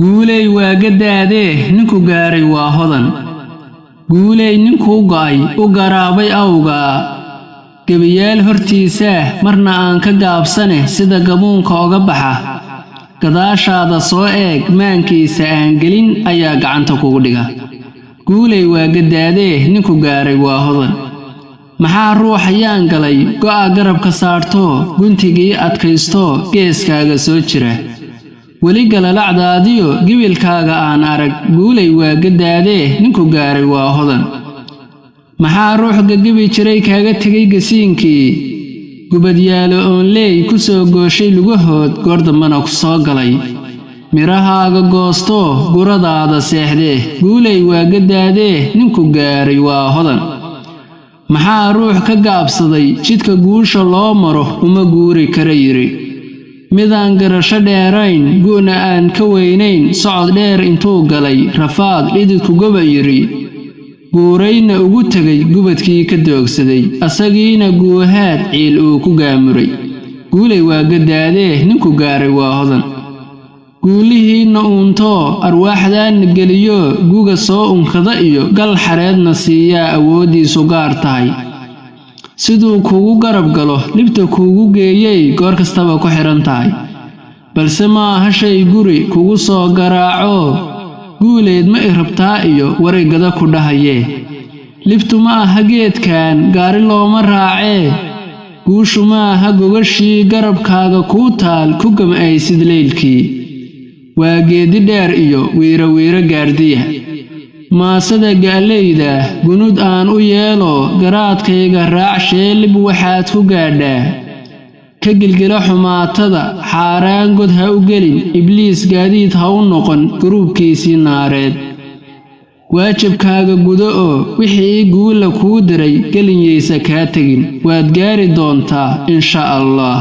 guuleey waa gadaadee ninku gaaray waa hodan guuleey ninkuu go'ay u garaabay awgaa gabiyaal hortiisa marna aan ka gaabsane sida gabuunka oga baxa gadaashaada soo eeg maankiisa aan gelin ayaa gacanta kugu dhiga guuleey waa gadaadee ninku gaaray waa hodan maxaa ruuxayaan galay go'a garabka saarto guntigii adkaysto geeskaaga soo jira weli galalacdaadiyo gibilkaaga aan arag guuleey waa gadaadee ninku gaaray waa hodan maxaa ruux gagibi jiray kaaga tegay gasiinkii gubadyaalo oonleey ku soo gooshay lugahood goordambana ku soo galay mirahaaga goosto guradaada seexdee guuleey waa gadaadee ninku gaaray waa hodan maxaa ruux ka gaabsaday jidka guusha loo maro uma guuri kara yiri midaan garasho dheerayn guuna aan ka weynayn socod dheer intuu galay rafaad dhididku goba yiri guurayna ugu tegay gubadkii ka doogsaday asagiina guuhaad ciil uu ku gaamuray guuleey waa gadaadee ninku gaaray waa hodan guulihiinna uuntoo arwaaxdaanna geliyo guga soo unkada iyo gal xareedna siiyaa awooddiisu gaar tahay siduu kugu garab galo dhibta kuugu geeyey goor kastaba ku xiran tahay balse ma aha shay guri kugu soo garaaco guuleed ma irabtaa iyo wareegada ku dhahayee libtu ma aha geedkan gaari looma raacee guushu ma aha gogashii garabkaaga kuu taal ku gam'aysid leylkii waa geedi dheer iyo wiira gaardiya maasada gaaleyda gunud aan u yeelo garaadkayga raac sheelib waxaad ku gaadhaa ka gilgila xumaatada xaaraan god ha u gelin ibliis gaadiid ha u noqon garuubkiisii naareed waajibkaaga gudo oo wixii guula kuu diray gelinyaysa kaa tegin waad gaari doontaa insha allah